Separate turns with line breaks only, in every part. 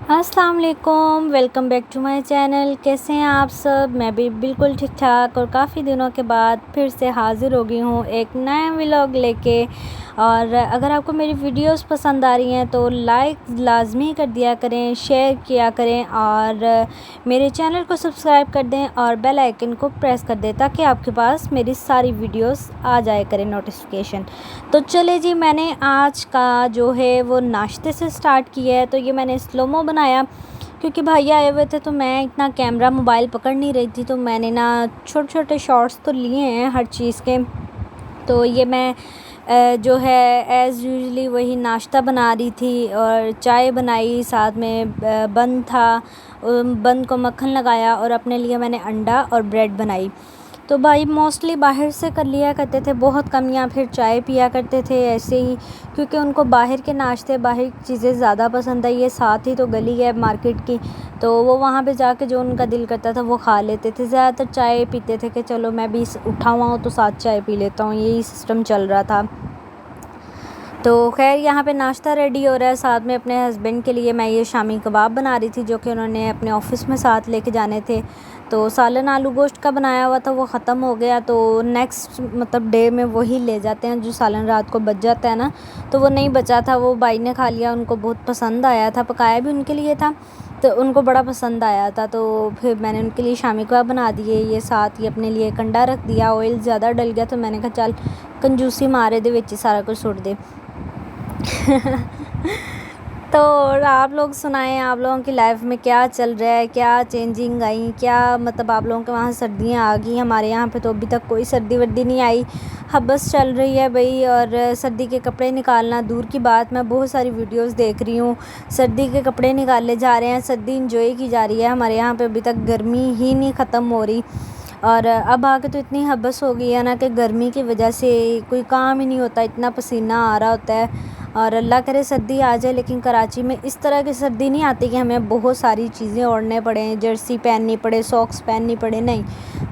अस्सलाम वालेकुम, welcome back to my channel. कैसे हैं आप सब? मैं भी बिल्कुल ठीक ठाक और काफ़ी दिनों के बाद फिर से हाज़िर हो गई हूँ एक नया व्लॉग लेके। और अगर आपको मेरी वीडियोस पसंद आ रही हैं तो लाइक लाजमी कर दिया करें, शेयर किया करें और मेरे चैनल को सब्सक्राइब कर दें और बेल आइकन को प्रेस कर दें ताकि आपके पास मेरी सारी वीडियोस आ जाए करें नोटिफिकेशन। तो चले जी, मैंने आज का जो है वो नाश्ते से स्टार्ट किया है। तो ये मैंने स्लोमो बनाया क्योंकि भैया आए हुए थे तो मैं इतना कैमरा मोबाइल पकड़ नहीं रही थी, तो मैंने ना छोटे छोटे शॉट्स तो लिए हैं हर चीज़ के। तो ये मैं जो है एज़ यूजली वही नाश्ता बना रही थी और चाय बनाई, साथ में बन था, बन को मक्खन लगाया और अपने लिए मैंने अंडा और ब्रेड बनाई। तो भाई मोस्टली बाहर से कर लिया करते थे, बहुत कम, या फिर चाय पिया करते थे ऐसे ही, क्योंकि उनको बाहर के नाश्ते, बाहर की चीज़ें ज़्यादा पसंद है। ये साथ ही तो गली है मार्केट की, तो वो वहाँ पे जाके जो उनका दिल करता था वो खा लेते थे। ज़्यादातर चाय पीते थे कि चलो मैं भी उठा हुआ हूँ तो साथ चाय पी लेता हूँ, यही सिस्टम चल रहा था। तो खैर यहाँ पे नाश्ता रेडी हो रहा है। साथ में अपने हस्बैंड के लिए मैं ये शामी कबाब बना रही थी जो कि उन्होंने अपने ऑफ़िस में साथ लेके जाने थे। तो सालन आलू गोश्त का बनाया हुआ था, वो ख़त्म हो गया, तो नेक्स्ट मतलब डे में वही ले जाते हैं जो सालन रात को बच जाता है ना, तो वो नहीं बचा था, वो भाई ने खा लिया, उनको बहुत पसंद आया था, पकाया भी उनके लिए था तो उनको बड़ा पसंद आया था। तो फिर मैंने उनके लिए शामी कबाब बना दिए, ये साथ ही अपने लिए कंडा रख दिया। ऑयल ज़्यादा डल गया तो मैंने कहा चल कंजूसी मारे दे विच सारा कुछ सुट दे। तो और आप लोग सुनाएं, आप लोगों की लाइफ में क्या चल रहा है, क्या चेंजिंग आई, क्या मतलब आप लोगों के वहाँ सर्दियाँ आ गई? हमारे यहाँ पे तो अभी तक कोई सर्दी वर्दी नहीं आई, हबस चल रही है भाई। और सर्दी के कपड़े निकालना दूर की बात, मैं बहुत सारी वीडियोस देख रही हूँ, सर्दी के कपड़े निकाले जा रहे हैं, सर्दी इंजॉय की जा रही है। हमारे यहाँ पे अभी तक गर्मी ही नहीं ख़त्म हो रही। और अब आके तो इतनी हबस हो गई है ना कि गर्मी की वजह से कोई काम ही नहीं होता, इतना पसीना आ रहा होता है। और अल्लाह करे सर्दी आ जाए, लेकिन कराची में इस तरह की सर्दी नहीं आती कि हमें बहुत सारी चीज़ें ओढ़ने पड़े, जर्सी पहननी पड़े, सॉक्स पहननी पड़े, नहीं।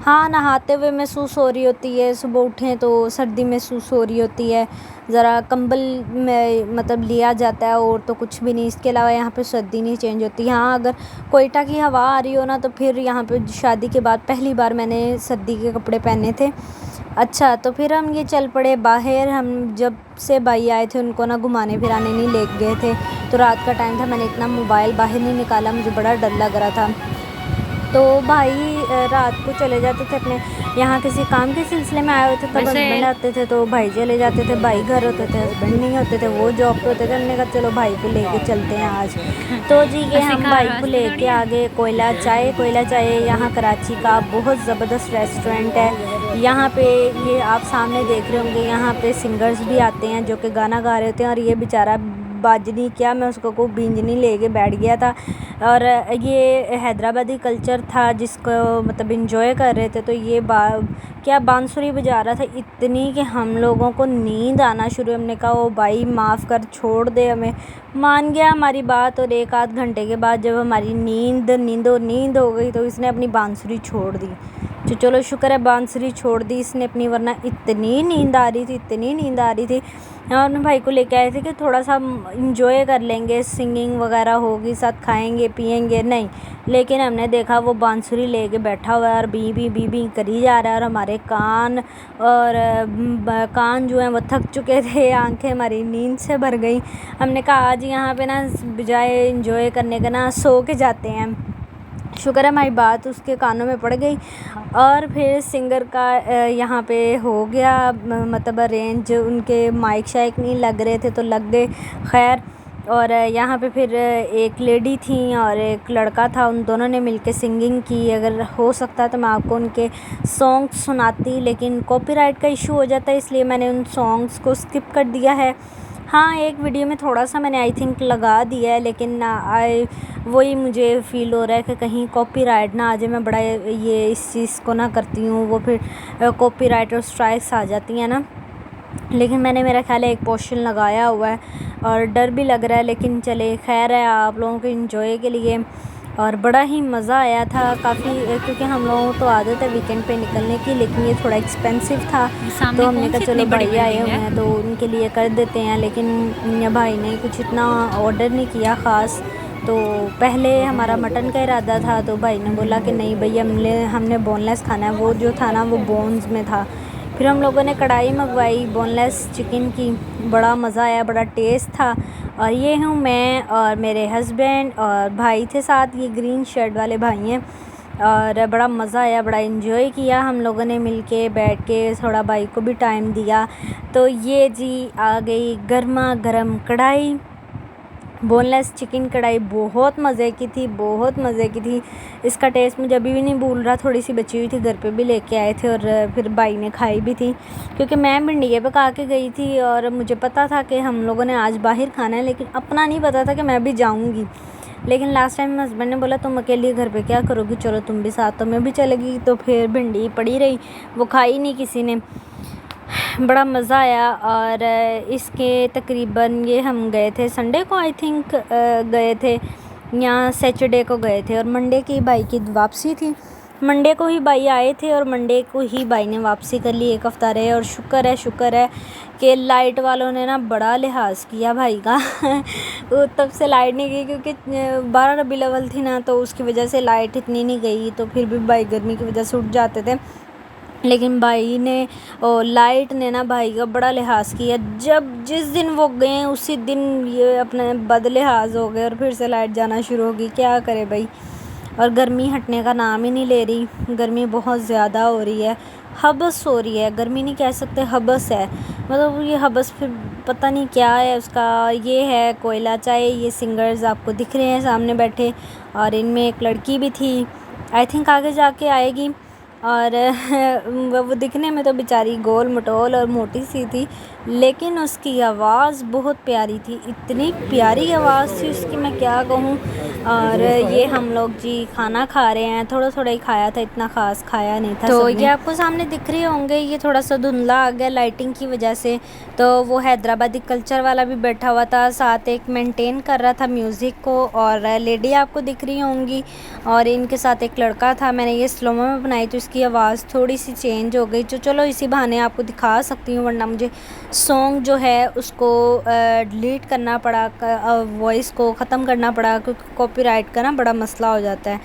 हाँ, नहाते हुए महसूस हो रही होती है, सुबह उठें तो सर्दी महसूस हो रही होती है, ज़रा कंबल में मतलब लिया जाता है और तो कुछ भी नहीं। इसके अलावा यहाँ पे सर्दी नहीं चेंज होती। हाँ, अगर कोयटा की हवा आ रही हो ना तो फिर यहाँ पे शादी के बाद पहली बार मैंने सर्दी के कपड़े पहने थे। अच्छा, तो फिर हम ये चल पड़े बाहर। हम जब से भाई आए थे उनको ना घुमाने फिराने नहीं ले गए थे, तो रात का टाइम था, मैंने इतना मोबाइल बाहर नहीं निकाला, मुझे बड़ा डर लग रहा था। तो भाई रात को चले जाते थे अपने यहाँ किसी काम के सिलसिले में आए होते, तब हस्बैंड आते थे तो भाई चले जाते थे, भाई घर होते थे, हस्बैंड नहीं होते थे, वो जॉब पे होते थे। हमने कहा चलो भाई को लेके चलते हैं आज। तो जी ये हम भाई को लेके आगे कोयला चाय। कोयला चाय यहाँ कराची का बहुत ज़बरदस्त रेस्टोरेंट है। यहाँ पे ये आप सामने देख रहे होंगे, यहाँ पे सिंगर्स भी आते हैं जो कि गाना गा रहे होते हैं। और ये बेचारा बाजनी क्या, मैं उसको को बींजनी लेके बैठ गया था। और ये हैदराबादी कल्चर था जिसको मतलब इंजॉय कर रहे थे। तो ये क्या बांसुरी बजा रहा था इतनी कि हम लोगों को नींद आना शुरू। हमने कहा ओ भाई माफ़ कर, छोड़ दे हमें। मान गया हमारी बात, और एक आध घंटे के बाद जब हमारी नींद हो गई तो इसने अपनी बांसुरी छोड़ दी। तो चलो शुक्र है बांसुरी छोड़ दी इसने अपनी, वरना इतनी नींद आ रही थी, इतनी नींद आ रही थी। और अपने भाई को लेके आए थे कि थोड़ा सा इंजॉय कर लेंगे, सिंगिंग वगैरह होगी, साथ खाएंगे पिएंगे, नहीं। लेकिन हमने देखा वो बांसुरी लेके बैठा हुआ है और बी करी जा रहा है। और हमारे कान जो हैं वो थक चुके थे, आंखें हमारी नींद से भर गई। हमने कहा आज यहाँ पे ना बजाय इंजॉय करने का ना सो के जाते हैं। शुक्र है हमारी बात उसके कानों में पड़ गई। और फिर सिंगर का यहाँ पे हो गया मतलब अरेंज, उनके माइक शाइक नहीं लग रहे थे तो लग गए, खैर। और यहाँ पे फिर एक लेडी थी और एक लड़का था, उन दोनों ने मिलके सिंगिंग की। अगर हो सकता तो मैं आपको उनके सॉन्ग्स सुनाती, लेकिन कॉपीराइट का इशू हो जाता है, इसलिए मैंने उन सॉन्ग्स को स्किप कर दिया है। हाँ, एक वीडियो में थोड़ा सा मैंने आई थिंक लगा दिया है, लेकिन वही मुझे फ़ील हो रहा है कि कहीं कॉपीराइट ना आ जाए। मैं बड़ा ये इस चीज़ को ना करती हूँ, वो फिर कॉपीराइट और स्ट्राइक्स आ जाती हैं ना। लेकिन मैंने मेरा ख़्याल है एक पोर्शन लगाया हुआ है और डर भी लग रहा है, लेकिन चले खैर है आप लोगों के इंजॉय के लिए। और बड़ा ही मज़ा आया था काफ़ी, क्योंकि हम लोगों को तो आदत है वीकेंड पे निकलने की, लेकिन ये थोड़ा एक्सपेंसिव था तो हमने कहा चलो भाई आए हुए हैं तो उनके लिए कर देते हैं। लेकिन भाई ने कुछ इतना ऑर्डर नहीं किया ख़ास। तो पहले हमारा मटन का इरादा था तो भाई ने बोला कि नहीं भैया हमने बोनलेस खाना है। वो जो था ना वो बोन्स में था। फिर हम लोगों ने कढ़ाई मंगवाई बोनलेस चिकन की, बड़ा मज़ा आया, बड़ा टेस्ट था। और ये हूँ मैं और मेरे हस्बैंड और भाई थे साथ, ये ग्रीन शर्ट वाले भाई हैं। और बड़ा मज़ा आया, बड़ा इन्जॉय किया हम लोगों ने मिलके बैठ के, थोड़ा भाई को भी टाइम दिया। तो ये जी आ गई गर्मा गर्म कढ़ाई, बोनलेस चिकन कढ़ाई, बहुत मज़े की थी, बहुत मज़े की थी। इसका टेस्ट मुझे अभी भी नहीं भूल रहा। थोड़ी सी बची हुई थी, घर पे भी लेके आए थे और फिर भाई ने खाई भी थी, क्योंकि मैं भिंडिये पका के गई थी और मुझे पता था कि हम लोगों ने आज बाहर खाना है, लेकिन अपना नहीं पता था कि मैं भी जाऊँगी। लेकिन लास्ट टाइम हस्बैंड ने बोला तुम अकेली घर पे क्या करोगी, चलो तुम भी साथ, तो मैं भी चलेगी। तो फिर भिंडी पड़ी रही, वो खाई नहीं किसी ने। बड़ा मज़ा आया। और इसके तकरीबन ये हम गए थे संडे को, आई थिंक गए थे, यहाँ सैटरडे को गए थे और मंडे की भाई की वापसी थी। मंडे को ही भाई आए थे और मंडे को ही भाई ने वापसी कर ली, 1 हफ़्ता रहे। और शुक्र है कि लाइट वालों ने ना बड़ा लिहाज किया भाई का वो तब से लाइट नहीं गई, क्योंकि 12 रबी अव्वल थी ना, तो उसकी वजह से लाइट इतनी नहीं गई। तो फिर भी भाई गर्मी की वजह से उठ जाते थे, लेकिन भाई ने लाइट ने ना भाई का बड़ा लिहाज किया। जिस दिन वो गए उसी दिन ये अपने बद लिहाज हो गए और फिर से लाइट जाना शुरू हो गई। क्या करे भाई। और गर्मी हटने का नाम ही नहीं ले रही, गर्मी बहुत ज़्यादा हो रही है, हबस हो रही है, गर्मी नहीं कह सकते, हबस है। मतलब ये हबस फिर पता नहीं क्या है उसका। ये है कोयला चाय, ये सिंगर्स आपको दिख रहे हैं सामने बैठे, और इनमें एक लड़की भी थी, आई थिंक आगे जाके आएगी। और वो दिखने में तो बेचारी गोल मटोल और मोटी सी थी, लेकिन उसकी आवाज़ बहुत प्यारी थी, इतनी प्यारी आवाज़ थी उसकी, मैं क्या कहूँ। और ये हम लोग जी खाना खा रहे हैं, थोड़ा थोड़ा ही खाया था, इतना ख़ास खाया नहीं था। तो ये आपको सामने दिख रहे होंगे, ये थोड़ा सा धुंधला आ गया लाइटिंग की वजह से। तो वो हैदराबादी कल्चर वाला भी बैठा हुआ था साथ, एक मेंटेन कर रहा था म्यूज़िक को, और लेडी आपको दिख रही होंगी, और इनके साथ एक लड़का था। मैंने ये स्लोमो में बनाई तो इसकी आवाज़ थोड़ी सी चेंज हो गई, तो चलो इसी बहाने आपको दिखा सकती हूँ, वरना मुझे सॉन्ग जो है उसको डिलीट करना पड़ा, वॉइस को ख़त्म करना पड़ा, क्योंकि कॉपीराइट का ना बड़ा मसला हो जाता है।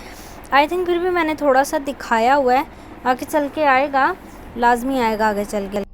आई थिंक फिर भी मैंने थोड़ा सा दिखाया हुआ है, आगे चल के आएगा, लाजमी आएगा आगे चल के।